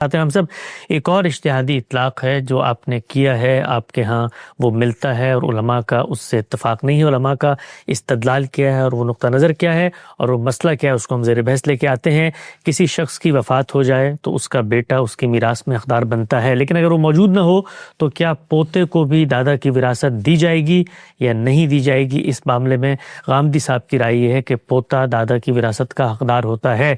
ہم سب ایک اور اجتہادی اطلاق ہے جو آپ نے کیا ہے، آپ کے ہاں وہ ملتا ہے اور علماء کا اس سے اتفاق نہیں ہے، علماء کا استدلال کیا ہے اور وہ نقطہ نظر کیا ہے اور وہ مسئلہ کیا ہے، اس کو ہم زیر بحث لے کے آتے ہیں۔ کسی شخص کی وفات ہو جائے تو اس کا بیٹا اس کی میراث میں حقدار بنتا ہے، لیکن اگر وہ موجود نہ ہو تو کیا پوتے کو بھی دادا کی وراثت دی جائے گی یا نہیں دی جائے گی؟ اس معاملے میں غامدی صاحب کی رائے یہ ہے کہ پوتا دادا کی وراثت کا حقدار ہوتا ہے۔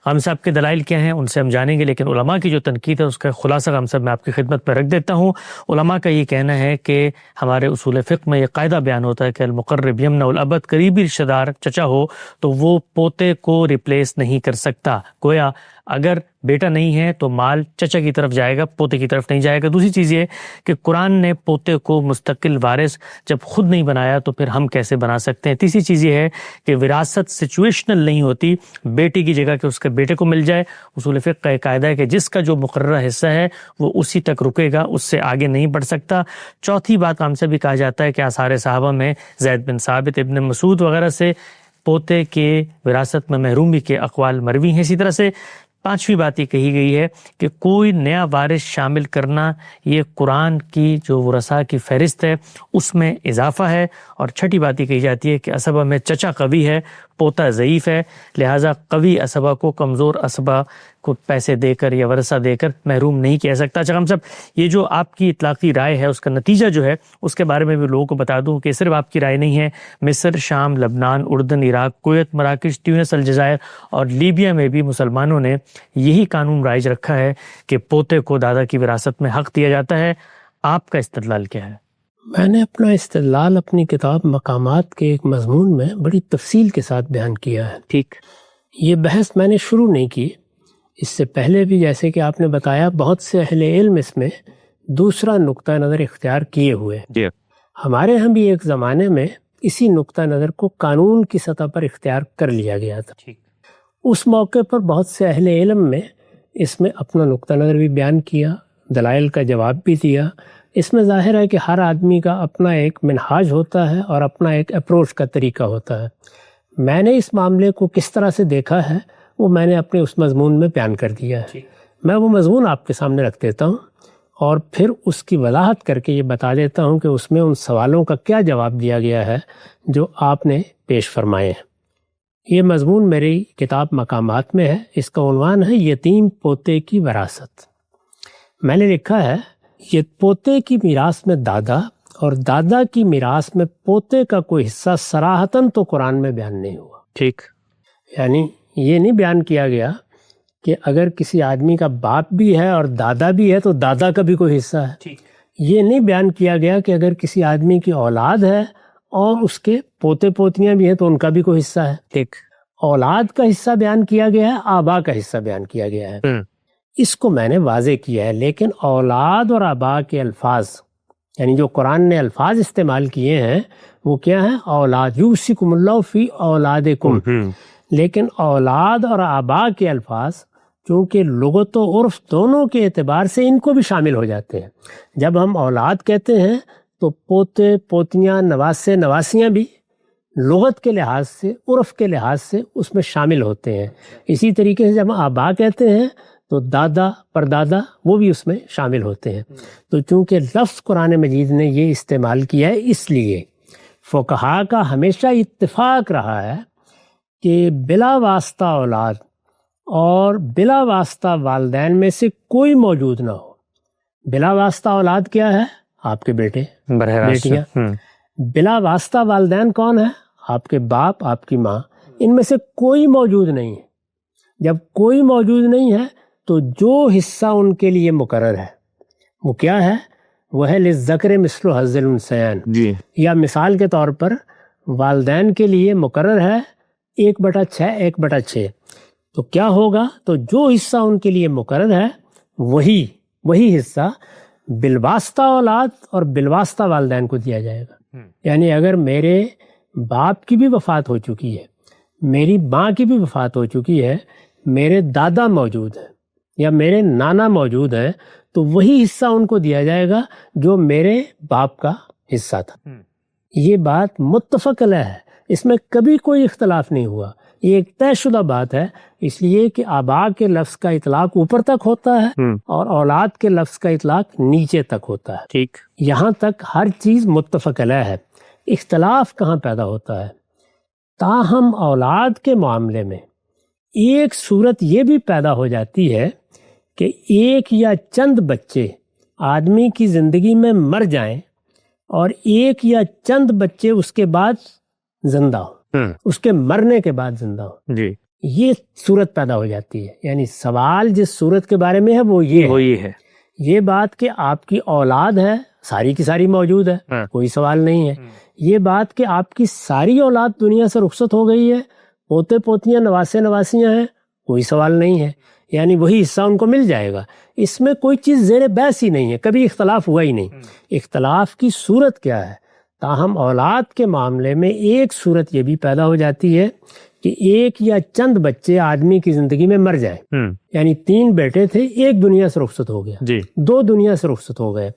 غام صاحب کے دلائل کیا ہیں ان سے ہم جانیں گے، لیکن علماء کی جو تنقید ہے اس کا خلاصہ غام صاحب میں آپ کی خدمت پر رکھ دیتا ہوں۔ علماء کا یہ کہنا ہے کہ ہمارے اصول فقہ میں یہ قاعدہ بیان ہوتا ہے کہ المقرب یمنع الابد، قریبی رشتہ دار چچا ہو تو وہ پوتے کو ریپلیس نہیں کر سکتا۔ گویا اگر بیٹا نہیں ہے تو مال چچا کی طرف جائے گا، پوتے کی طرف نہیں جائے گا۔ دوسری چیز یہ کہ قرآن نے پوتے کو مستقل وارث جب خود نہیں بنایا تو پھر ہم کیسے بنا سکتے ہیں؟ تیسری چیز یہ ہے کہ وراثت سچویشنل نہیں ہوتی، بیٹی کی جگہ کہ اس کے بیٹے کو مل جائے۔ اصول فقہ کا ایک قاعدہ ہے کہ جس کا جو مقررہ حصہ ہے وہ اسی تک رکے گا، اس سے آگے نہیں بڑھ سکتا۔ چوتھی بات ہم سے بھی کہا جاتا ہے کہ آثار صحابہ میں زید بن ثابت، ابن مسعود وغیرہ سے پوتے کے وراثت میں محرومی کے اقوال مروی ہیں۔ اسی طرح سے پانچویں بات یہ کہی گئی ہے کہ کوئی نیا وارث شامل کرنا یہ قرآن کی جو ورثاء کی فہرست ہے اس میں اضافہ ہے۔ اور چھٹی بات یہ کہی جاتی ہے کہ اسبہ میں چچا قوی ہے، پوتا ضعیف ہے، لہٰذا قوی اسبہ کو کمزور اسبہ کو پیسے دے کر یا ورثہ دے کر محروم نہیں کیا سکتا۔ اچھا ہم سب یہ جو آپ کی اطلاقی رائے ہے اس کا نتیجہ جو ہے اس کے بارے میں بھی لوگوں کو بتا دوں کہ صرف آپ کی رائے نہیں ہے، مصر، شام، لبنان، اردن، عراق، کویت، مراکش، ٹیونس، الجزائر اور لیبیا میں بھی مسلمانوں نے یہی قانون رائج رکھا ہے کہ پوتے کو دادا کی وراثت میں حق دیا جاتا ہے۔ آپ کا استدلال کیا ہے؟ میں نے اپنا استدلال اپنی کتاب مقامات کے ایک مضمون میں بڑی تفصیل کے ساتھ بیان کیا ہے۔ ٹھیک، یہ بحث میں نے شروع نہیں کی، اس سے پہلے بھی جیسے کہ آپ نے بتایا بہت سے اہل علم اس میں دوسرا نقطہ نظر اختیار کیے ہوئے۔ ہمارے ہاں بھی ایک زمانے میں اسی نقطہ نظر کو قانون کی سطح پر اختیار کر لیا گیا تھا۔ اس موقع پر بہت سے اہل علم میں اس میں اپنا نقطہ نظر بھی بیان کیا، دلائل کا جواب بھی دیا۔ اس میں ظاہر ہے کہ ہر آدمی کا اپنا ایک منہاج ہوتا ہے اور اپنا ایک اپروچ کا طریقہ ہوتا ہے۔ میں نے اس معاملے کو کس طرح سے دیکھا ہے وہ میں نے اپنے اس مضمون میں بیان کر دیا ہے۔ میں وہ مضمون آپ کے سامنے رکھ دیتا ہوں اور پھر اس کی وضاحت کر کے یہ بتا دیتا ہوں کہ اس میں ان سوالوں کا کیا جواب دیا گیا ہے جو آپ نے پیش فرمائے ہیں۔ یہ مضمون میری کتاب مقامات میں ہے، اس کا عنوان ہے یتیم پوتے کی وراثت۔ میں نے لکھا ہے یہ پوتے کی میراث میں دادا اور دادا کی میراث میں پوتے کا کوئی حصہ صراحتاً تو قرآن میں بیان نہیں ہوا۔ ٹھیک، یعنی یہ نہیں بیان کیا گیا کہ اگر کسی آدمی کا باپ بھی ہے اور دادا بھی ہے تو دادا کا بھی کوئی حصہ ہے۔ یہ نہیں بیان کیا گیا کہ اگر کسی آدمی کی اولاد ہے اور اس کے پوتے پوتیاں بھی ہیں تو ان کا بھی کوئی حصہ ہے۔ ٹھیک، اولاد کا حصہ بیان کیا گیا ہے، آبا کا حصہ بیان کیا گیا ہے۔ اس کو میں نے واضح کیا ہے، لیکن اولاد اور آبا کے الفاظ یعنی جو قرآن نے الفاظ استعمال کیے ہیں وہ کیا ہیں؟ اولاد، یوصیکم اللہ فی اولادکم۔ لیکن اولاد اور آبا کے الفاظ چونکہ لغت و عرف دونوں کے اعتبار سے ان کو بھی شامل ہو جاتے ہیں۔ جب ہم اولاد کہتے ہیں تو پوتے پوتیاں نواسے نواسیاں بھی لغت کے لحاظ سے عرف کے لحاظ سے اس میں شامل ہوتے ہیں۔ اسی طریقے سے جب ہم آبا کہتے ہیں تو دادا پردادا وہ بھی اس میں شامل ہوتے ہیں۔ تو چونکہ لفظ قرآن مجید نے یہ استعمال کیا ہے اس لیے فقہا کا ہمیشہ اتفاق رہا ہے کہ بلا واسطہ اولاد اور بلا واسطہ والدین میں سے کوئی موجود نہ ہو۔ بلا واسطہ اولاد کیا ہے؟ آپ کے بیٹے بیٹیاں۔ بلا واسطہ والدین کون ہے؟ آپ کے باپ، آپ کی ماں۔ ان میں سے کوئی موجود نہیں ہے۔ جب کوئی موجود نہیں ہے تو جو حصہ ان کے لیے مقرر ہے وہ کیا ہے؟ وہ ہے للذکر مثل حظ الانثیین۔ یا مثال کے طور پر والدین کے لیے مقرر ہے 1/6 1/6۔ تو کیا ہوگا؟ تو جو حصہ ان کے لیے مقرر ہے وہی حصہ بالواسطہ اولاد اور بالواسطہ والدین کو دیا جائے گا۔ یعنی اگر میرے باپ کی بھی وفات ہو چکی ہے، میری ماں کی بھی وفات ہو چکی ہے، میرے دادا موجود ہیں یا میرے نانا موجود ہیں تو وہی حصہ ان کو دیا جائے گا جو میرے باپ کا حصہ تھا۔ یہ بات متفق علیہ ہے، اس میں کبھی کوئی اختلاف نہیں ہوا یہ ایک طے شدہ بات ہے، اس لیے کہ آبا کے لفظ کا اطلاق اوپر تک ہوتا ہے اور اولاد کے لفظ کا اطلاق نیچے تک ہوتا ہے. ٹھیک. یہاں تک ہر چیز متفق علیہ ہے. اختلاف کہاں پیدا ہوتا ہے؟ تاہم اولاد کے معاملے میں ایک صورت یہ بھی پیدا ہو جاتی ہے کہ ایک یا چند بچے آدمی کی زندگی میں مر جائیں اور ایک یا چند بچے اس کے بعد زندہ ہو، اس کے مرنے کے بعد زندہ ہو. جی. یہ صورت پیدا ہو جاتی ہے. یعنی سوال جس صورت کے بارے میں ہے وہ یہ ہے، یہ بات کہ آپ کی اولاد ہے، ساری کی ساری موجود ہے، کوئی سوال نہیں ہے. یہ بات کہ آپ کی ساری اولاد دنیا سے رخصت ہو گئی ہے، پوتے پوتیاں نواسے نواسیاں ہیں، کوئی سوال نہیں ہے. یعنی وہی حصہ ان کو مل جائے گا. اس میں کوئی چیز زیر بحث ہی نہیں ہے، کبھی اختلاف ہوا ہی نہیں. اختلاف کی صورت کیا ہے؟ تاہم اولاد کے معاملے میں ایک صورت یہ بھی پیدا ہو جاتی ہے کہ ایک یا چند بچے آدمی کی زندگی میں مر جائیں. یعنی 3 بیٹے تھے، ایک دنیا سے رخصت ہو گیا، 2 دنیا سے رخصت ہو گئے،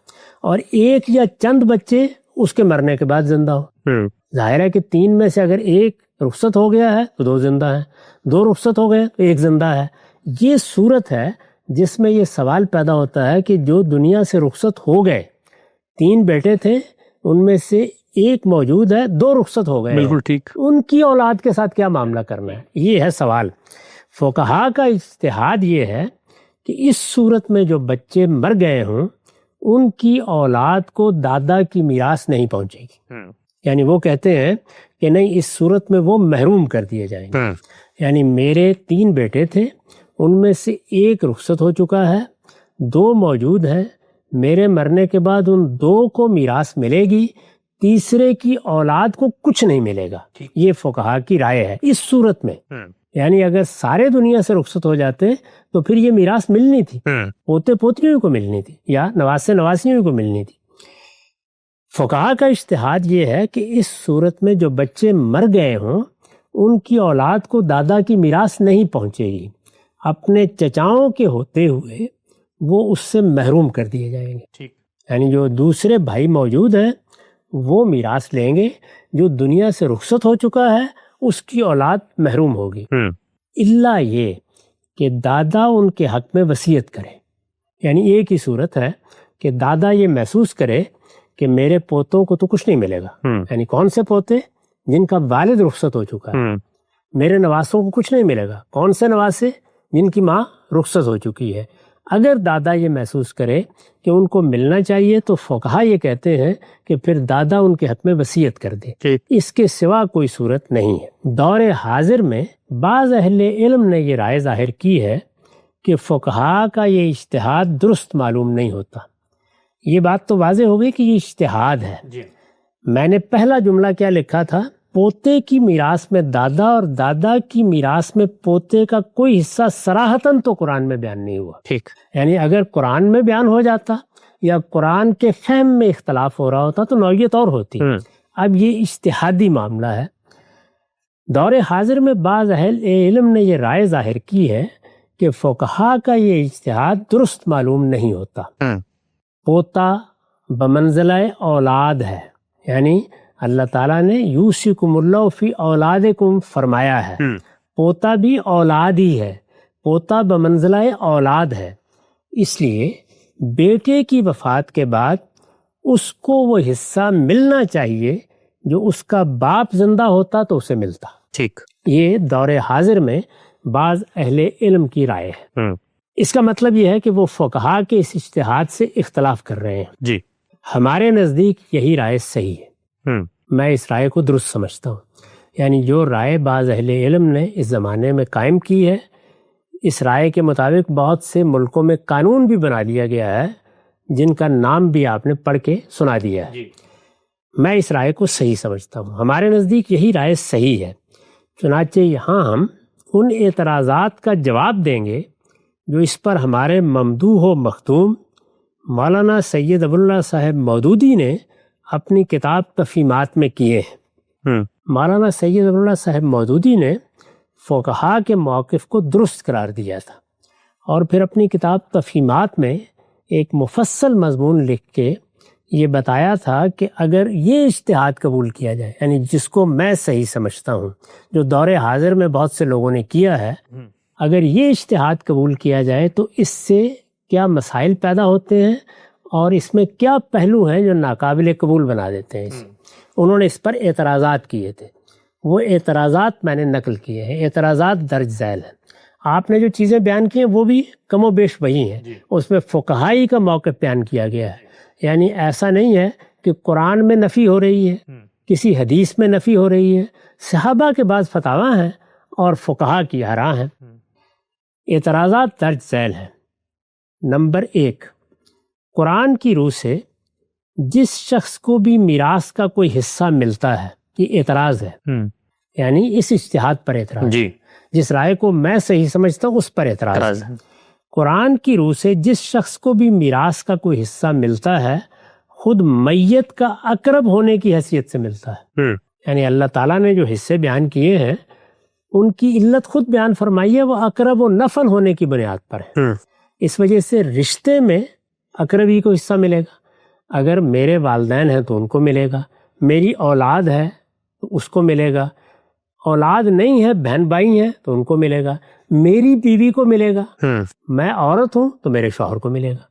اور ایک یا چند بچے اس کے مرنے کے بعد زندہ ہو. ظاہر ہے کہ 3 میں سے اگر ایک رخصت ہو گیا ہے تو 2 زندہ ہیں، 2 رخصت ہو گئے تو 1 زندہ ہے. یہ صورت ہے جس میں یہ سوال پیدا ہوتا ہے کہ جو دنیا سے رخصت ہو گئے، 3 بیٹے تھے، ان میں سے ایک موجود ہے، 2 رخصت ہو گئے، بالکل ٹھیک، ان کی اولاد کے ساتھ کیا معاملہ کرنا ہے؟ یہ ہے سوال. فقہا کا اجتہاد یہ ہے کہ اس صورت میں جو بچے مر گئے ہوں ان کی اولاد کو دادا کی میراث نہیں پہنچے گی. یعنی وہ کہتے ہیں کہ نہیں، اس صورت میں وہ محروم کر دیے جائیں گے. یعنی میرے 3 بیٹے تھے، ان میں سے ایک رخصت ہو چکا ہے، 2 موجود ہیں، میرے مرنے کے بعد ان 2 کو میراث ملے گی، تیسرے کی اولاد کو کچھ نہیں ملے گا. یہ فقہا کی رائے ہے اس صورت میں. یعنی اگر سارے دنیا سے رخصت ہو جاتے تو پھر یہ میراث ملنی تھی، پوتے پوتریوں کو ملنی تھی یا نواسے نواسیوں کو ملنی تھی. فقہا کا اجتہاد یہ ہے کہ اس صورت میں جو بچے مر گئے ہوں ان کی اولاد کو دادا کی میراث نہیں پہنچے گی، اپنے چچاؤں کے ہوتے ہوئے وہ اس سے محروم کر دیے جائیں گے. یعنی جو دوسرے بھائی موجود ہیں وہ میراث لیں گے، جو دنیا سے رخصت ہو چکا ہے اس کی اولاد محروم ہوگی، الا یہ کہ دادا ان کے حق میں وصیت کرے. یعنی ایک ہی صورت ہے کہ دادا یہ محسوس کرے کہ میرے پوتوں کو تو کچھ نہیں ملے گا. یعنی کون سے پوتے؟ جن کا والد رخصت ہو چکا ہے. میرے نواسوں کو کچھ نہیں ملے گا. کون سے نواسے؟ جن کی ماں رخصت ہو چکی ہے. اگر دادا یہ محسوس کرے کہ ان کو ملنا چاہیے تو فقہا یہ کہتے ہیں کہ پھر دادا ان کے حق میں وصیت کر دے. اس کے سوا کوئی صورت نہیں ہے. دور حاضر میں بعض اہل علم نے یہ رائے ظاہر کی ہے کہ فقہا کا یہ اجتہاد درست معلوم نہیں ہوتا. یہ بات تو واضح ہو گئی کہ یہ اجتہاد ہے. میں نے پہلا جملہ کیا لکھا تھا؟ پوتے کی میراث میں دادا اور دادا کی میراث میں پوتے کا کوئی حصہ صراحتاً تو قرآن میں بیان نہیں ہوا. ٹھیک. یعنی اگر قرآن میں بیان ہو جاتا یا قرآن کے فہم میں اختلاف ہو رہا ہوتا تو نوعیت اور ہوتی. اب یہ اجتہادی معاملہ ہے. دور حاضر میں بعض اہل علم نے یہ رائے ظاہر کی ہے کہ فقہا کا یہ اجتہاد درست معلوم نہیں ہوتا. پوتا بمنزلہ اولاد ہے. یعنی اللہ تعالیٰ نے یوصیکم اللہ فی اولادکم فرمایا ہے. پوتا بھی اولاد ہی ہے، پوتا بمنزلہ اولاد ہے. اس لیے بیٹے کی وفات کے بعد اس کو وہ حصہ ملنا چاہیے جو اس کا باپ زندہ ہوتا تو اسے ملتا. ٹھیک. یہ دور حاضر میں بعض اہل علم کی رائے ہے. اس کا مطلب یہ ہے کہ وہ فقہا کے اس اجتہاد سے اختلاف کر رہے ہیں. جی. ہمارے نزدیک یہی رائے صحیح ہے. میں اس رائے کو درست سمجھتا ہوں. یعنی جو رائے بعض اہل علم نے اس زمانے میں قائم کی ہے، اس رائے کے مطابق بہت سے ملکوں میں قانون بھی بنا دیا گیا ہے جن کا نام بھی آپ نے پڑھ کے سنا دیا ہے. میں اس رائے کو صحیح سمجھتا ہوں. ہمارے نزدیک یہی رائے صحیح ہے. چنانچہ یہاں ہم ان اعتراضات کا جواب دیں گے جو اس پر ہمارے ممدوح و مختوم مولانا سید ابواللہ صاحب مودودی نے اپنی کتاب تفہیمات میں کیے ہیں. مولانا سید ابواللہ صاحب مودودی نے فقہا کے موقف کو درست قرار دیا تھا اور پھر اپنی کتاب تفہیمات میں ایک مفصل مضمون لکھ کے یہ بتایا تھا کہ اگر یہ اجتہاد قبول کیا جائے، یعنی جس کو میں صحیح سمجھتا ہوں، جو دور حاضر میں بہت سے لوگوں نے کیا ہے، اگر یہ اجتہاد قبول کیا جائے تو اس سے کیا مسائل پیدا ہوتے ہیں اور اس میں کیا پہلو ہیں جو ناقابل قبول بنا دیتے ہیں اسے۔ انہوں نے اس پر اعتراضات کیے تھے، وہ اعتراضات میں نے نقل کیے ہیں، اعتراضات درج ذیل ہیں۔ آپ نے جو چیزیں بیان کی ہیں وہ بھی کم و بیش وہی ہیں، اس میں فقہائی کا موقف بیان کیا گیا ہے، یعنی ایسا نہیں ہے کہ قرآن میں نفی ہو رہی ہے، کسی حدیث میں نفی ہو رہی ہے، صحابہ کے بعض فتاویٰ ہیں اور فقہا کی آراء ہیں۔ اعتراضات درج ذیل ہیں۔ نمبر 1، قرآن کی روح سے جس شخص کو بھی میراث کا کوئی حصہ ملتا ہے، یہ اعتراض ہے، یعنی اس اجتہاد پر اعتراض، جس رائے کو میں صحیح سمجھتا ہوں اس پر اعتراض ہے۔ قرآن کی روح سے جس شخص کو بھی میراث کا کوئی حصہ ملتا ہے، خود میت کا اقرب ہونے کی حیثیت سے ملتا ہے، یعنی اللہ تعالیٰ نے جو حصے بیان کیے ہیں ان کی علت خود بیان فرمائی ہے، وہ اقرب و نفل ہونے کی بنیاد پر ہے۔ اس وجہ سے رشتے میں اقربی کو حصہ ملے گا، اگر میرے والدین ہیں تو ان کو ملے گا، میری اولاد ہے تو اس کو ملے گا، اولاد نہیں ہے بہن بھائی ہیں تو ان کو ملے گا، میری بیوی کو ملے گا، میں عورت ہوں تو میرے شوہر کو ملے گا،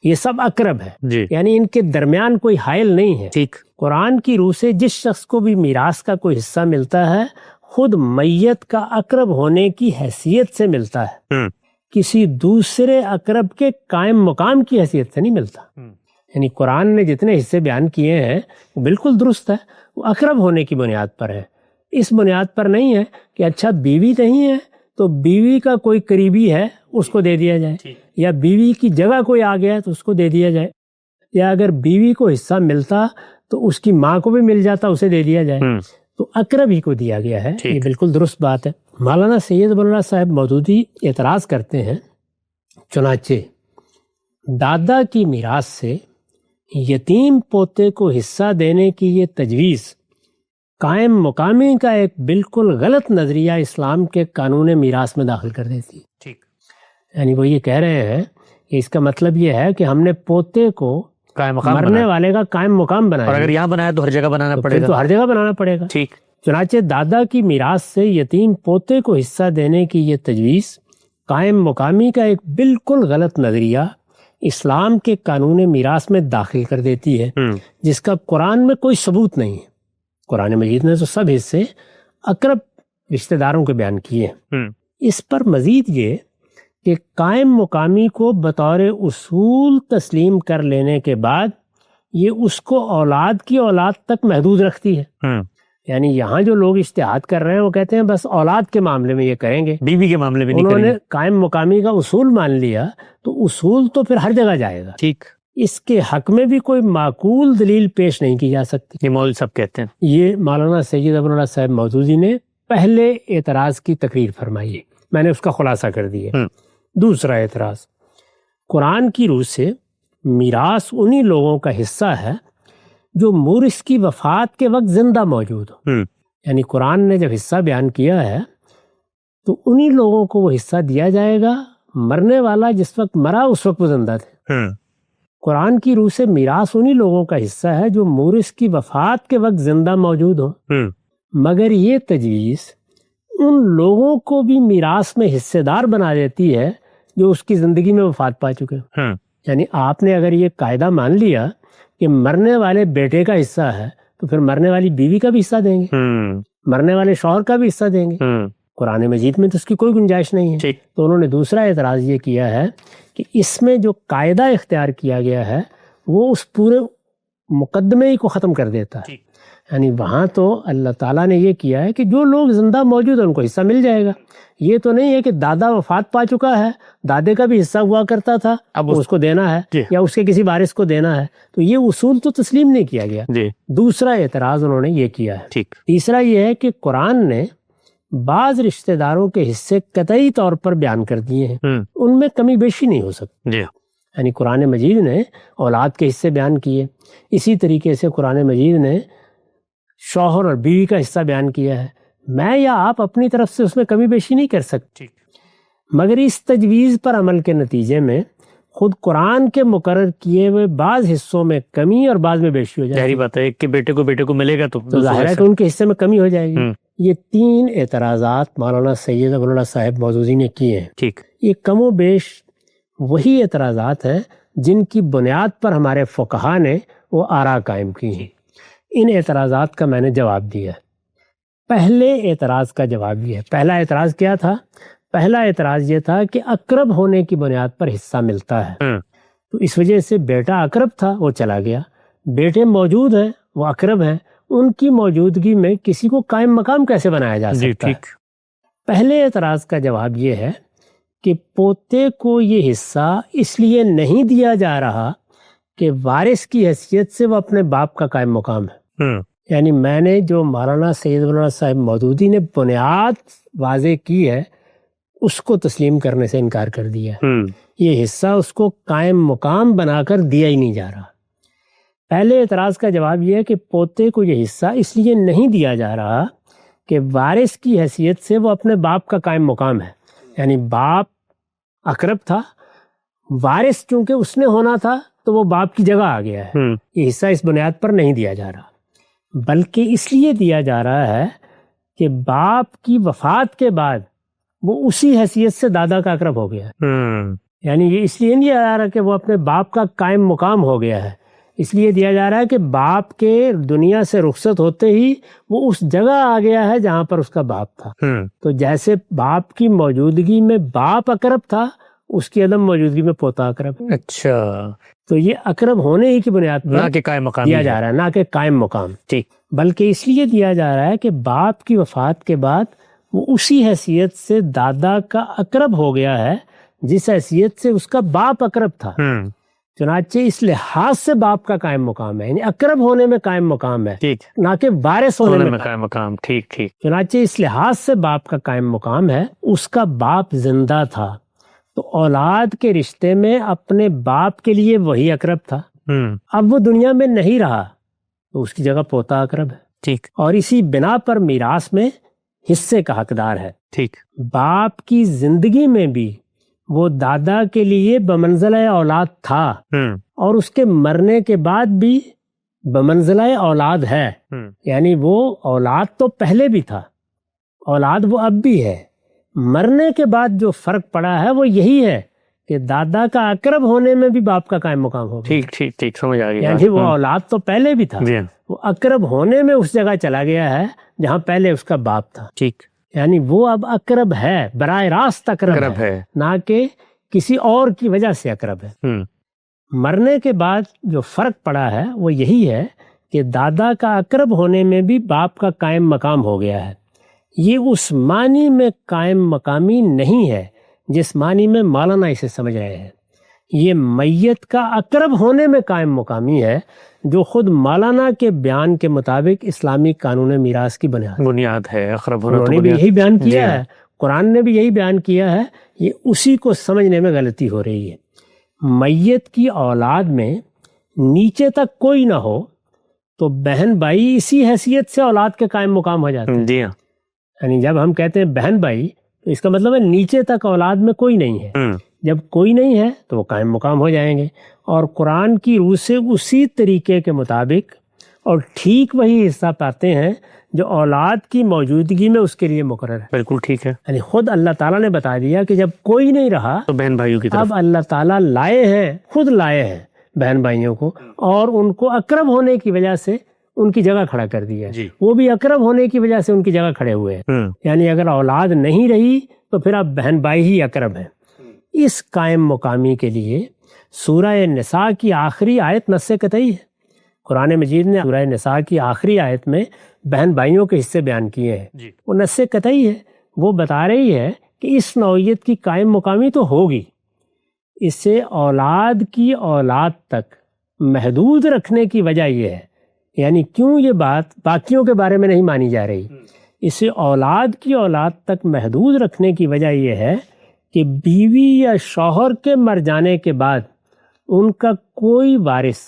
یہ سب اقرب ہے، یعنی ان کے درمیان کوئی حائل نہیں ہے۔ قرآن کی روح سے جس شخص کو بھی میراث کا کوئی حصہ ملتا ہے، خود میت کا اقرب ہونے کی حیثیت سے ملتا ہے، کسی دوسرے اقرب کے قائم مقام کی حیثیت سے نہیں ملتا۔ یعنی قرآن نے جتنے حصے بیان کیے ہیں وہ بالکل درست ہے، وہ اقرب ہونے کی بنیاد پر ہے، اس بنیاد پر نہیں ہے کہ اچھا بیوی نہیں ہے تو بیوی کا کوئی قریبی ہے اس کو دے دیا جائے، یا بیوی کی جگہ کوئی آ گیا ہے تو اس کو دے دیا جائے، یا اگر بیوی کو حصہ ملتا تو اس کی ماں کو بھی مل جاتا اسے دے دیا جائے، تو اقرب ہی کو دیا گیا ہے، یہ بالکل درست بات ہے۔ مولانا سید ابو اللہ صاحب مودودی اعتراض کرتے ہیں، چنانچہ دادا کی میراث سے یتیم پوتے کو حصہ دینے کی یہ تجویز قائم مقامی کا ایک بالکل غلط نظریہ اسلام کے قانون میراث میں داخل کر دیتی ہے۔ یعنی وہ یہ کہہ رہے ہیں کہ اس کا مطلب یہ ہے کہ ہم نے پوتے کو مرنے والے کا قائم مقام بنایا، اور اگر یہاں بنایا تو ہر جگہ بنانا پڑے گا، تو ہر جگہ بنانا پڑے گا۔ چنانچہ دادا کی میراث سے یتیم پوتے کو حصہ دینے کی یہ تجویز قائم مقامی کا ایک بالکل غلط نظریہ اسلام کے قانون میراث میں داخل کر دیتی ہے، جس کا قرآن میں کوئی ثبوت نہیں ہے۔ قرآن مجید نے تو سب حصے اقرب رشتہ داروں کے بیان کیے ہیں۔ اس پر مزید یہ کہ قائم مقامی کو بطور اصول تسلیم کر لینے کے بعد یہ اس کو اولاد کی اولاد تک محدود رکھتی ہے، یعنی یہاں جو لوگ اجتہاد کر رہے ہیں وہ کہتے ہیں بس اولاد کے معاملے میں یہ کریں گے، بیوی کے معاملے میں نہیں کریں گے۔ انہوں نے قائم مقامی کا اصول مان لیا تو اصول تو پھر ہر جگہ جائے گا، اس کے حق میں بھی کوئی معقول دلیل پیش نہیں کی جا سکتی، یہ مولوی صاحب کہتے ہیں۔ یہ مولانا سید ابو اللہ صاحب مودودی نے پہلے اعتراض کی تقریر فرمائی ہے، میں نے اس کا خلاصہ کر دیا۔ دوسرا اعتراض، قرآن کی روح سے میراث انہی لوگوں کا حصہ ہے جو مورث کی وفات کے وقت زندہ موجود ہو، یعنی قرآن نے جب حصہ بیان کیا ہے تو انہی لوگوں کو وہ حصہ دیا جائے گا، مرنے والا جس وقت مرا اس وقت وہ زندہ تھے۔ قرآن کی روح سے میراث انہی لوگوں کا حصہ ہے جو مورث کی وفات کے وقت زندہ موجود ہو، مگر یہ تجویز ان لوگوں کو بھی میراث میں حصے دار بنا دیتی ہے جو اس کی زندگی میں وفات پا چکے ہیں۔ یعنی آپ نے اگر یہ قاعدہ مان لیا کہ مرنے والے بیٹے کا حصہ ہے تو پھر مرنے والی بیوی کا بھی حصہ دیں گے، مرنے والے شوہر کا بھی حصہ دیں گے، قرآن مجید میں تو اس کی کوئی گنجائش نہیں ہے۔ تو انہوں نے دوسرا اعتراض یہ کیا ہے کہ اس میں جو قاعدہ اختیار کیا گیا ہے وہ اس پورے مقدمے ہی کو ختم کر دیتا ہے، یعنی وہاں تو اللہ تعالیٰ نے یہ کیا ہے کہ جو لوگ زندہ موجود ہیں ان کو حصہ مل جائے گا، یہ تو نہیں ہے کہ دادا وفات پا چکا ہے، دادے کا بھی حصہ ہوا کرتا تھا اب اس کو دینا ہے یا اس کے کسی وارث کو دینا ہے، تو یہ اصول تو تسلیم نہیں کیا گیا۔ دوسرا اعتراض انہوں نے یہ کیا ہے۔ تیسرا یہ ہے کہ قرآن نے بعض رشتہ داروں کے حصے قطعی طور پر بیان کر دیے ہیں، ان میں کمی بیشی نہیں ہو سکتی، یعنی قرآن مجید نے اولاد کے حصے بیان کیے، اسی طریقے سے قرآن مجید نے شوہر اور بیوی کا حصہ بیان کیا ہے، میں یا آپ اپنی طرف سے اس میں کمی بیشی نہیں کر سکتے، مگر اس تجویز پر عمل کے نتیجے میں خود قرآن کے مقرر کیے ہوئے بعض حصوں میں کمی اور بعض میں بیشی ہو جائے ظاہری بات ہے، ایک کے بیٹے کو ملے گا تو ظاہر ہے کہ ان کے حصے میں کمی ہو جائے گی۔ یہ 3 اعتراضات مولانا سید ابو اللہ صاحب مودودی نے کیے ہیں۔ ٹھیک، یہ کم و بیش وہی اعتراضات ہیں جن کی بنیاد پر ہمارے فقہا نے وہ آراء قائم کی ہیں۔ ان اعتراضات کا میں نے جواب دیا۔ پہلے اعتراض کا جواب یہ ہے۔ پہلا اعتراض کیا تھا؟ پہلا اعتراض یہ تھا کہ اقرب ہونے کی بنیاد پر حصہ ملتا ہے، تو اس وجہ سے بیٹا اقرب تھا وہ چلا گیا، بیٹے موجود ہیں وہ اقرب ہیں، ان کی موجودگی میں کسی کو قائم مقام کیسے بنایا جا سکتا ہے؟ پہلے اعتراض کا جواب یہ ہے کہ پوتے کو یہ حصہ اس لیے نہیں دیا جا رہا کہ وارث کی حیثیت سے وہ اپنے باپ کا قائم مقام ہے۔ یعنی میں نے جو مولانا سید ابو اللہ صاحب مودودی نے بنیاد واضح کی ہے اس کو تسلیم کرنے سے انکار کر دیا۔ یہ حصہ اس کو قائم مقام بنا کر دیا ہی نہیں جا رہا۔ پہلے اعتراض کا جواب یہ ہے کہ پوتے کو یہ حصہ اس لیے نہیں دیا جا رہا کہ وارث کی حیثیت سے وہ اپنے باپ کا قائم مقام ہے، یعنی باپ اقرب تھا، وارث چونکہ اس نے ہونا تھا تو وہ باپ کی جگہ آ گیا ہے۔ یہ حصہ اس بنیاد پر نہیں دیا جا رہا، بلکہ اس لیے دیا جا رہا ہے کہ باپ کی وفات کے بعد وہ اسی حیثیت سے دادا کا اقرب ہو گیا ہے۔ یعنی یہ اس لیے نہیں دیا جا رہا کہ وہ اپنے باپ کا قائم مقام ہو گیا ہے، اس لیے دیا جا رہا ہے کہ باپ کے دنیا سے رخصت ہوتے ہی وہ اس جگہ آ گیا ہے جہاں پر اس کا باپ تھا۔ تو جیسے باپ کی موجودگی میں باپ اقرب تھا، اس کی عدم موجودگی میں پوتا اقرب۔ اچھا، تو یہ اقرب ہونے ہی کی بنیاد پر نہ کہ قائم مقام دیا جا رہا ہے، نہ کہ قائم مقام، ٹھیک، بلکہ اس لیے دیا جا رہا ہے کہ باپ کی وفات کے بعد وہ اسی حیثیت سے دادا کا اقرب ہو گیا ہے جس حیثیت سے اس کا باپ اقرب تھا۔ چنانچہ اس لحاظ سے باپ کا قائم مقام ہے، یعنی اقرب ہونے میں قائم مقام ہے، ٹھیک، نہ کہ وارث ہونے میں قائم مقام۔ ٹھیک ٹھیک، چنانچہ اس لحاظ سے باپ کا قائم مقام ہے۔ اس کا باپ زندہ تھا تو اولاد کے رشتے میں اپنے باپ کے لیے وہی اقرب تھا۔ اب وہ دنیا میں نہیں رہا تو اس کی جگہ پوتا اقرب ہے، ٹھیک، اور اسی بنا پر میراث میں حصے کا حقدار ہے۔ ٹھیک، باپ کی زندگی میں بھی وہ دادا کے لیے بمنزلہ اولاد تھا، اور اس کے مرنے کے بعد بھی بمنزلہ اولاد ہے۔ یعنی وہ اولاد تو پہلے بھی تھا، اولاد وہ اب بھی ہے۔ مرنے کے بعد جو فرق پڑا ہے وہ یہی ہے کہ دادا کا اقرب ہونے میں بھی باپ کا قائم مقام ہوگا۔ ٹھیک ٹھیک ٹھیک، سمجھ آ گیا۔ یعنی وہ اولاد تو پہلے بھی تھا، وہ اقرب ہونے میں اس جگہ چلا گیا ہے جہاں پہلے اس کا باپ تھا۔ ٹھیک، یعنی وہ اب اقرب ہے، براہ راست اقرب ہے، نہ کہ کسی اور کی وجہ سے اقرب ہے۔ مرنے کے بعد جو فرق پڑا ہے وہ یہی ہے کہ دادا کا اقرب ہونے میں بھی باپ کا قائم مقام ہو گیا ہے۔ یہ اس معنی میں قائم مقامی نہیں ہے جس معنی میں مولانا اسے سمجھ رہے ہیں، یہ میت کا اقرب ہونے میں قائم مقامی ہے، جو خود مولانا کے بیان کے مطابق اسلامی قانون میراث کی بنیاد ہے۔ اقرب ہونا انہوں نے بھی یہی بیان کیا ہے، قرآن نے بھی یہی بیان کیا ہے، یہ اسی کو سمجھنے میں غلطی ہو رہی ہے۔ میت کی اولاد میں نیچے تک کوئی نہ ہو تو بہن بھائی اسی حیثیت سے اولاد کے قائم مقام ہو جاتے ہیں۔ جی ہاں، یعنی جب ہم کہتے ہیں بہن بھائی تو اس کا مطلب ہے نیچے تک اولاد میں کوئی نہیں ہے، جب کوئی نہیں ہے تو وہ قائم مقام ہو جائیں گے، اور قرآن کی روح سے اسی طریقے کے مطابق اور ٹھیک وہی حصہ پاتے ہیں جو اولاد کی موجودگی میں اس کے لیے مقرر ہے۔ بالکل ٹھیک ہے، یعنی خود اللہ تعالیٰ نے بتا دیا کہ جب کوئی نہیں رہا تو بہن بھائیوں کی طرف اب اللہ تعالیٰ لائے ہیں، خود لائے ہیں بہن بھائیوں کو، اور ان کو اقرب ہونے کی وجہ سے ان کی جگہ کھڑا کر دیا ہے، وہ بھی اقرب ہونے کی وجہ سے ان کی جگہ کھڑے ہوئے ہیں۔ یعنی اگر اولاد نہیں رہی تو پھر اب بہن بھائی ہی اقرب ہیں۔ اس قائم مقامی کے لیے سورہ نساء کی آخری آیت نص قطعی ہے۔ قرآن مجید نے سورہ نساء کی آخری آیت میں بہن بھائیوں کے حصے بیان کیے ہیں، وہ نص قطعی ہے، وہ بتا رہی ہے کہ اس نوعیت کی قائم مقامی تو ہوگی، اسے اولاد کی اولاد تک محدود رکھنے کی وجہ یہ ہے، یعنی کیوں یہ بات باقیوں کے بارے میں نہیں مانی جا رہی، اسے اولاد کی اولاد تک محدود رکھنے کی وجہ یہ ہے کہ بیوی یا شوہر کے مر جانے کے بعد ان کا کوئی وارث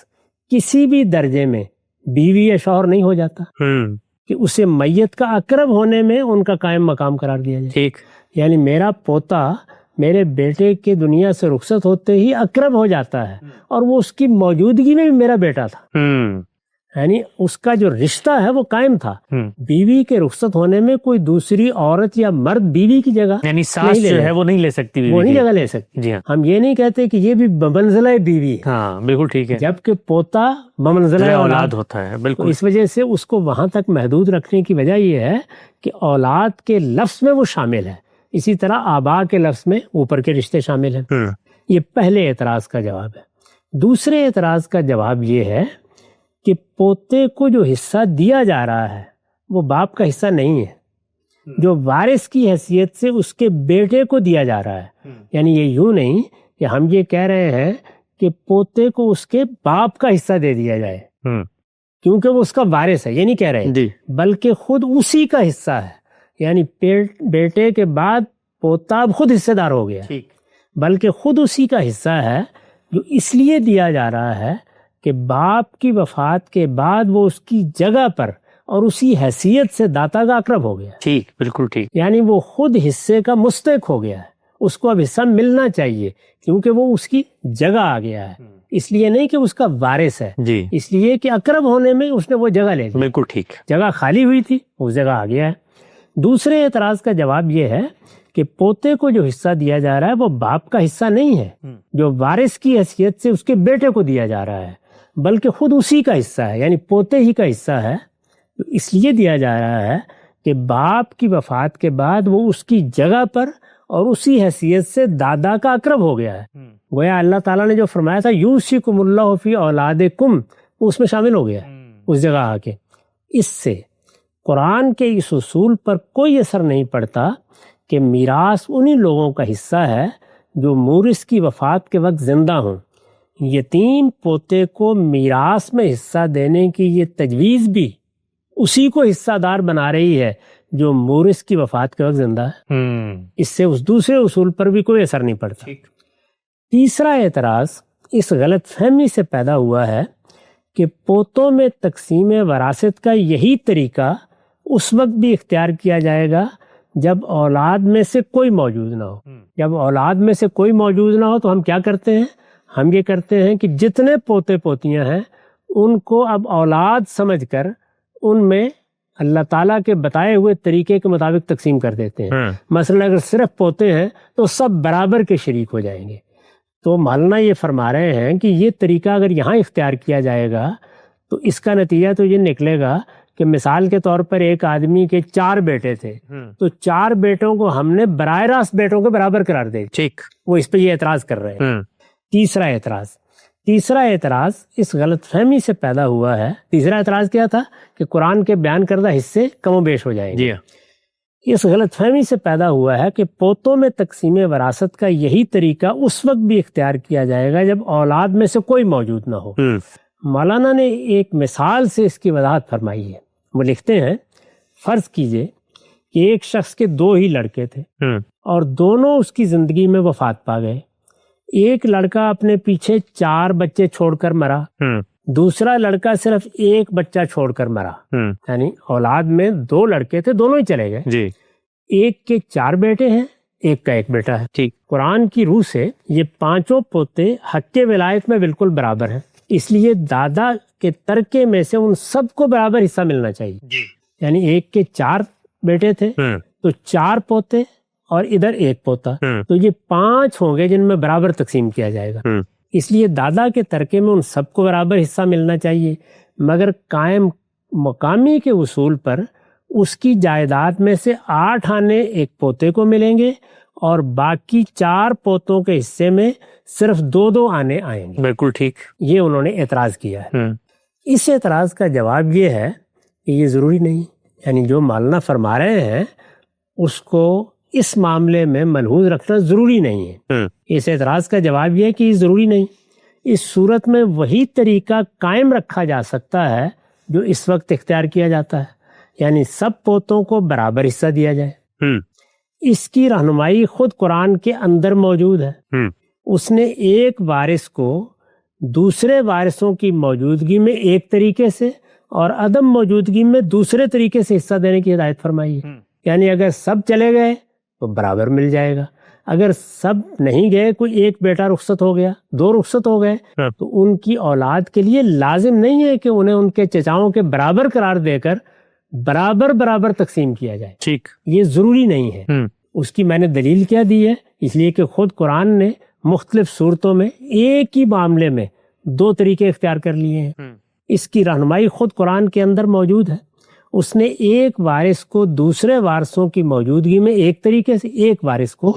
کسی بھی درجے میں بیوی یا شوہر نہیں ہو جاتا کہ اسے میت کا اقرب ہونے میں ان کا قائم مقام قرار دیا جائے۔ ٹھیک، یعنی میرا پوتا میرے بیٹے کے دنیا سے رخصت ہوتے ہی اقرب ہو جاتا ہے، اور وہ اس کی موجودگی میں بھی میرا بیٹا تھا، یعنی اس کا جو رشتہ ہے وہ قائم تھا۔ بیوی کے رخصت ہونے میں کوئی دوسری عورت یا مرد بیوی کی جگہ یعنی ساس جو ہے وہ نہیں لے سکتی، وہ نہیں جگہ لے سکتی۔ جی ہاں، ہم یہ نہیں کہتے کہ یہ بھی بمنزلہ بیوی ہے، ہاں بالکل ٹھیک ہے، جبکہ پوتا بمنزلہ اولاد ہوتا ہے، تو بالکل۔ اس وجہ سے اس کو وہاں تک محدود رکھنے کی وجہ یہ ہے کہ اولاد کے لفظ میں وہ شامل ہے، اسی طرح آبا کے لفظ میں اوپر کے رشتے شامل ہیں۔ یہ پہلے اعتراض کا جواب ہے۔ دوسرے اعتراض کا جواب یہ ہے کہ پوتے کو جو حصہ دیا جا رہا ہے وہ باپ کا حصہ نہیں ہے، جو وارث کی حیثیت سے اس کے بیٹے کو دیا جا رہا ہے۔ یعنی یہ یوں نہیں کہ ہم یہ کہہ رہے ہیں کہ پوتے کو اس کے باپ کا حصہ دے دیا جائے کیونکہ وہ اس کا وارث ہے، یہ نہیں کہہ رہے ہیں، بلکہ خود اسی کا حصہ ہے۔ یعنی بیٹے کے بعد پوتا اب خود حصے دار ہو گیا، بلکہ خود اسی کا حصہ ہے، جو اس لیے دیا جا رہا ہے کہ باپ کی وفات کے بعد وہ اس کی جگہ پر اور اسی حیثیت سے داتا کا اقرب ہو گیا۔ ٹھیک، بالکل ٹھیک۔ یعنی وہ خود حصے کا مستحق ہو گیا ہے، اس کو اب حصہ ملنا چاہیے کیونکہ وہ اس کی جگہ آ گیا ہے، اس لیے نہیں کہ اس کا وارث ہے، جی، اس لیے کہ اقرب ہونے میں اس نے وہ جگہ لے لی، بالکل ٹھیک، جگہ خالی ہوئی تھی، اس جگہ آ گیا ہے۔ دوسرے اعتراض کا جواب یہ ہے کہ پوتے کو جو حصہ دیا جا رہا ہے وہ باپ کا حصہ نہیں ہے، جو وارث کی حیثیت سے اس کے بیٹے کو دیا جا رہا ہے، بلکہ خود اسی کا حصہ ہے، یعنی پوتے ہی کا حصہ ہے۔ اس لیے دیا جا رہا ہے کہ باپ کی وفات کے بعد وہ اس کی جگہ پر اور اسی حیثیت سے دادا کا اقرب ہو گیا ہے۔ گویا اللہ تعالیٰ نے جو فرمایا تھا یوصیکم اللہ فی اولادکم، وہ اس میں شامل ہو گیا اس جگہ آ کے۔ اس سے قرآن کے اس اصول پر کوئی اثر نہیں پڑتا کہ میراث انہی لوگوں کا حصہ ہے جو مورث کی وفات کے وقت زندہ ہوں۔ یتیم پوتے کو میراث میں حصہ دینے کی یہ تجویز بھی اسی کو حصہ دار بنا رہی ہے جو مورث کی وفات کے وقت زندہ ہے۔ اس سے اس دوسرے اصول پر بھی کوئی اثر نہیں پڑتا۔ تیسرا اعتراض اس غلط فہمی سے پیدا ہوا ہے کہ پوتوں میں تقسیم وراثت کا یہی طریقہ اس وقت بھی اختیار کیا جائے گا جب اولاد میں سے کوئی موجود نہ ہو۔ جب اولاد میں سے کوئی موجود نہ ہو تو ہم کیا کرتے ہیں؟ ہم یہ کرتے ہیں کہ جتنے پوتے پوتیاں ہیں ان کو اب اولاد سمجھ کر ان میں اللہ تعالیٰ کے بتائے ہوئے طریقے کے مطابق تقسیم کر دیتے ہیں۔ مثلا اگر صرف پوتے ہیں تو سب برابر کے شریک ہو جائیں گے۔ تو مولانا یہ فرما رہے ہیں کہ یہ طریقہ اگر یہاں اختیار کیا جائے گا تو اس کا نتیجہ تو یہ نکلے گا کہ مثال کے طور پر ایک آدمی کے 4 بیٹے تھے تو 4 بیٹوں کو ہم نے براہ راست بیٹوں کے برابر قرار دے، ٹھیک، وہ اس پہ یہ اعتراض کر رہے ہیں۔ تیسرا اعتراض اس غلط فہمی سے پیدا ہوا ہے۔ تیسرا اعتراض کیا تھا کہ قرآن کے بیان کردہ حصے کم و بیش ہو جائیں گے۔ اس غلط فہمی سے پیدا ہوا ہے کہ پوتوں میں تقسیم وراثت کا یہی طریقہ اس وقت بھی اختیار کیا جائے گا جب اولاد میں سے کوئی موجود نہ ہو۔ مولانا نے ایک مثال سے اس کی وضاحت فرمائی ہے۔ وہ لکھتے ہیں فرض کیجئے کہ ایک شخص کے 2 ہی لڑکے تھے اور دونوں اس کی زندگی میں وفات پا گئے۔ ایک لڑکا اپنے پیچھے 4 بچے چھوڑ کر مرا، دوسرا لڑکا صرف 1 بچہ چھوڑ کر مرا، یعنی اولاد میں 2 لڑکے تھے، دونوں ہی چلے گئے۔ ایک کے 4 بیٹے ہیں، ایک کا 1 بیٹا ہے۔ ٹھیک، قرآن کی روح سے یہ 5 پوتے حق ولایت میں بالکل برابر ہیں، اس لیے دادا کے ترکے میں سے ان سب کو برابر حصہ ملنا چاہیے۔ یعنی ایک کے 4 بیٹے تھے تو 4 پوتے اور ادھر 1 پوتا، تو یہ 5 ہوں گے جن میں برابر تقسیم کیا جائے گا۔ اس لیے دادا کے ترکے میں ان سب کو برابر حصہ ملنا چاہیے، مگر قائم مقامی کے اصول پر اس کی جائیداد میں سے 8 آنے 1 پوتے کو ملیں گے اور باقی 4 پوتوں کے حصے میں صرف 2 آنے آئیں گے۔ بالکل ٹھیک، یہ انہوں نے اعتراض کیا ہے۔ اس اعتراض کا جواب یہ ہے کہ یہ ضروری نہیں، یعنی جو مولانا فرما رہے ہیں اس کو اس معاملے میں ملحوظ رکھنا ضروری نہیں ہے۔ اس اعتراض کا جواب یہ ہے کہ یہ ضروری نہیں، اس صورت میں وہی طریقہ قائم رکھا جا سکتا ہے جو اس وقت اختیار کیا جاتا ہے، یعنی سب پوتوں کو برابر حصہ دیا جائے۔ اس کی رہنمائی خود قرآن کے اندر موجود ہے۔ اس نے ایک وارث کو دوسرے وارثوں کی موجودگی میں ایک طریقے سے اور عدم موجودگی میں دوسرے طریقے سے حصہ دینے کی ہدایت فرمائی ہے۔ یعنی اگر سب چلے گئے تو برابر مل جائے گا، اگر سب نہیں گئے، کوئی ایک بیٹا رخصت ہو گیا، 2 رخصت ہو گئے، تو ان کی اولاد کے لیے لازم نہیں ہے کہ انہیں ان کے چچاؤں کے برابر قرار دے کر برابر تقسیم کیا جائے. ٹھیک، یہ ضروری نہیں ہے. اس کی میں نے دلیل کیا دی ہے؟ اس لیے کہ خود قرآن نے مختلف صورتوں میں ایک ہی معاملے میں 2 طریقے اختیار کر لیے ہیں. اس کی رہنمائی خود قرآن کے اندر موجود ہے. اس نے ایک وارث کو دوسرے وارثوں کی موجودگی میں ایک طریقے سے، ایک وارث کو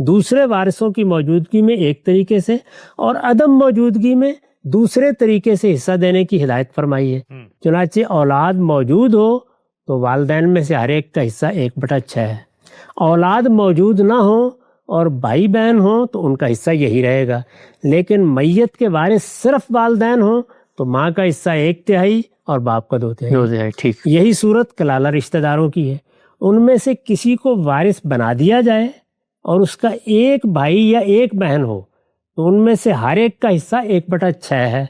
دوسرے وارثوں کی موجودگی میں ایک طریقے سے، اور عدم موجودگی میں دوسرے طریقے سے حصہ دینے کی ہدایت فرمائی ہے. چنانچہ اولاد موجود ہو تو والدین میں سے ہر ایک کا حصہ 1/6 ہے. اولاد موجود نہ ہو اور بھائی بہن ہوں تو ان کا حصہ یہی رہے گا. لیکن میت کے وارث صرف والدین ہوں تو ماں کا حصہ 1/3 اور باپ کا 2/3. ٹھیک، یہی صورت کلالہ رشتہ داروں کی ہے. ان میں سے کسی کو وارث بنا دیا جائے اور اس کا ایک بھائی یا ایک بہن ہو تو ان میں سے ہر ایک کا حصہ 1/6 ہے.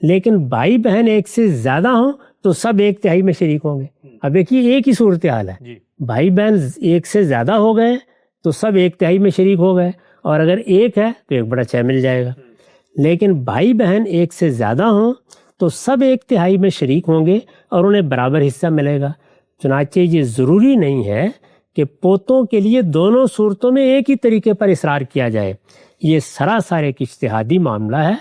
لیکن بھائی بہن ایک سے زیادہ ہوں تو سب 1/3 میں شریک ہوں گے. اب دیکھیے ایک ہی صورتحال ہے. بھائی بہن ایک سے زیادہ ہو گئے تو سب 1/3 میں شریک ہو گئے، اور اگر ایک ہے تو 1/6 مل جائے گا. لیکن بھائی بہن ایک سے زیادہ ہوں تو سب 1/3 میں شریک ہوں گے اور انہیں برابر حصہ ملے گا. چنانچہ یہ ضروری نہیں ہے کہ پوتوں کے لیے دونوں صورتوں میں ایک ہی طریقے پر اصرار کیا جائے. یہ سراسر ایک اجتہادی معاملہ ہے.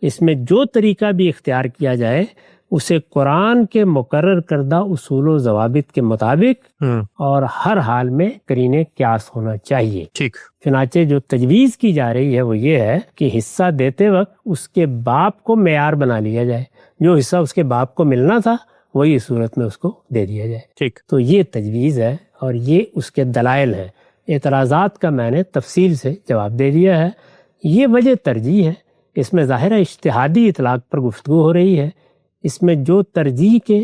اس میں جو طریقہ بھی اختیار کیا جائے اسے قرآن کے مقرر کردہ اصول و ضوابط کے مطابق اور ہر حال میں قرینِ قیاس ہونا چاہیے. ٹھیک. چنانچہ جو تجویز کی جا رہی ہے وہ یہ ہے کہ حصہ دیتے وقت اس کے باپ کو معیار بنا لیا جائے. جو حصہ اس کے باپ کو ملنا تھا وہی صورت میں اس کو دے دیا جائے. ٹھیک. تو یہ تجویز ہے اور یہ اس کے دلائل ہیں. اعتراضات کا میں نے تفصیل سے جواب دے دیا ہے. یہ وجہ ترجیح ہے. اس میں ظاہر اجتہادی اطلاق پر گفتگو ہو رہی ہے. اس میں جو ترجیح کے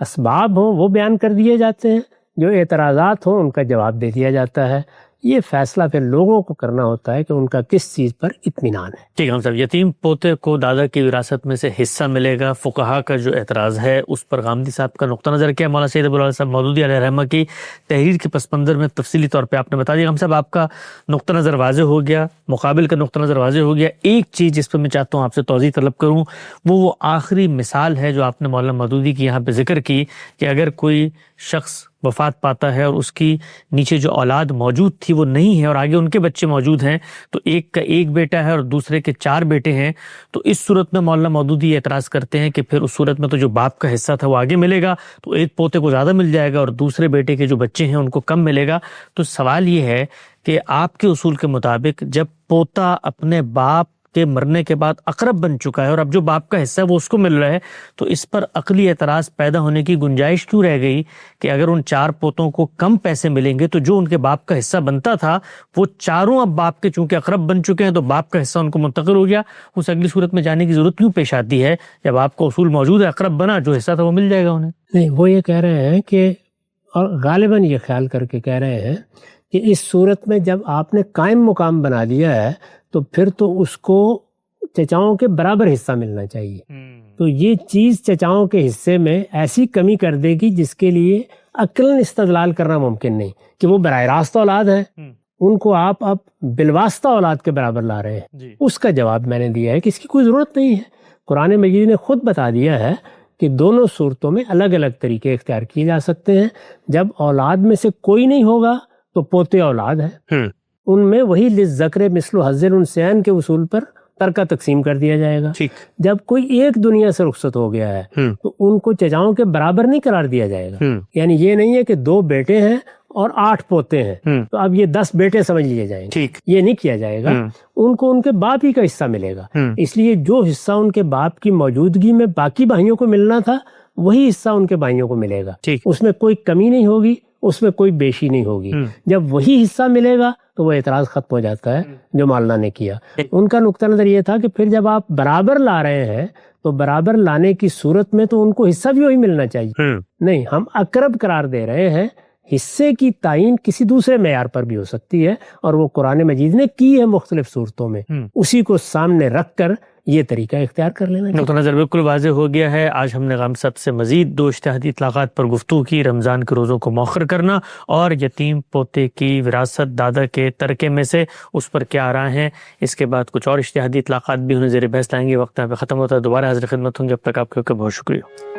اسباب ہوں وہ بیان کر دیے جاتے ہیں، جو اعتراضات ہوں ان کا جواب دے دیا جاتا ہے. یہ فیصلہ پھر لوگوں کو کرنا ہوتا ہے کہ ان کا کس چیز پر اطمینان ہے. ٹھیک ہے صاحب. یتیم پوتے کو دادا کی وراثت میں سے حصہ ملے گا. فقہا کا جو اعتراض ہے اس پر غامدی صاحب کا نقطہ نظر کیا. مولانا سید ابوالعلا صاحب مودودی علیہ رحمہ کی تحریر کے پس منظر میں تفصیلی طور پہ آپ نے بتا دیا. ہم صاحب آپ کا نقطہ نظر واضح ہو گیا، مقابل کا نقطہ نظر واضح ہو گیا. ایک چیز جس پہ میں چاہتا ہوں آپ سے توضیح طلب کروں وہ آخری مثال ہے جو آپ نے مولانا مودودی کی یہاں پہ ذکر کی کہ اگر کوئی شخص وفات پاتا ہے اور اس کی نیچے جو اولاد موجود تھی وہ نہیں ہے اور آگے ان کے بچے موجود ہیں تو ایک کا ایک بیٹا ہے اور دوسرے کے 4 بیٹے ہیں، تو اس صورت میں مولانا مودودی اعتراض کرتے ہیں کہ پھر اس صورت میں تو جو باپ کا حصہ تھا وہ آگے ملے گا تو ایک پوتے کو زیادہ مل جائے گا اور دوسرے بیٹے کے جو بچے ہیں ان کو کم ملے گا. تو سوال یہ ہے کہ آپ کے اصول کے مطابق جب پوتا اپنے باپ کے مرنے کے بعد اقرب بن چکا ہے اور اب جو باپ کا حصہ ہے وہ اس کو مل رہا ہے تو اس پر عقلی اعتراض پیدا ہونے کی گنجائش کیوں رہ گئی کہ اگر ان 4 پوتوں کو کم پیسے ملیں گے تو جو ان کے باپ کا حصہ بنتا تھا وہ چاروں اب باپ کے چونکہ اقرب بن چکے ہیں تو باپ کا حصہ ان کو منتقل ہو گیا. اس اگلی صورت میں جانے کی ضرورت کیوں پیش آتی ہے جب آپ کا اصول موجود ہے اقرب بنا جو حصہ تھا وہ مل جائے گا انہیں؟ نہیں، وہ یہ کہہ رہے ہیں کہ اور غالباً یہ خیال کر کے کہہ رہے ہیں کہ اس صورت میں جب آپ نے قائم مقام بنا دیا ہے تو پھر تو اس کو چچاؤں کے برابر حصہ ملنا چاہیے. تو یہ چیز چچاؤں کے حصے میں ایسی کمی کر دے گی جس کے لیے عقلاً استدلال کرنا ممکن نہیں کہ وہ براہ راست اولاد ہیں، ان کو آپ اب بالواسطہ اولاد کے برابر لا رہے ہیں. اس کا جواب میں نے دیا ہے کہ اس کی کوئی ضرورت نہیں ہے. قرآن مجید نے خود بتا دیا ہے کہ دونوں صورتوں میں الگ الگ طریقے اختیار کیے جا سکتے ہیں. جب اولاد میں سے کوئی نہیں ہوگا تو پوتے اولاد ہیں، ان میں وہی للذکر مثل حظ الانثیین کے اصول پر ترکہ تقسیم کر دیا جائے گا. جب کوئی ایک دنیا سے رخصت ہو گیا ہے تو ان کو چچاؤں کے برابر نہیں قرار دیا جائے گا. یعنی یہ نہیں ہے کہ 2 بیٹے ہیں اور 8 پوتے ہیں تو اب یہ 10 بیٹے سمجھ لیے جائیں گے، یہ نہیں کیا جائے گا. ان کو ان کے باپ ہی کا حصہ ملے گا. اس لیے جو حصہ ان کے باپ کی موجودگی میں باقی بھائیوں کو ملنا تھا وہی حصہ ان کے بھائیوں کو ملے گا. اس میں کوئی کمی نہیں ہوگی، اس میں کوئی بیشی نہیں ہوگی. جب وہی حصہ ملے گا تو وہ اعتراض ختم ہو جاتا ہے جو مولانا نے کیا. ان کا نقطہ نظر یہ تھا کہ پھر جب آپ برابر لا رہے ہیں تو برابر لانے کی صورت میں تو ان کو حصہ بھی وہی ملنا چاہیے. نہیں، ہم اقرب قرار دے رہے ہیں حصے کی تعین کسی دوسرے معیار پر بھی ہو سکتی ہے، اور وہ قرآن مجید نے کی ہے مختلف صورتوں میں، اسی کو سامنے رکھ کر یہ طریقہ اختیار کر لینا چاہیے۔ نقطہ نظر بالکل واضح ہو گیا ہے۔ آج ہم نے غامض سے مزید 2 اجتہادی اطلاقات پر گفتگو کی، رمضان کے روزوں کو مؤخر کرنا اور یتیم پوتے کی وراثت دادا کے ترکے میں سے، اس پر کیا آراء ہیں۔ اس کے بعد کچھ اور اجتہادی اطلاقات بھی انہیں زیر بحث لائیں گے۔ وقت یہاں پہ ختم ہوتا ہے، دوبارہ حاضر خدمت ہوں گے، اب تک آپ کے بہت شکریہ۔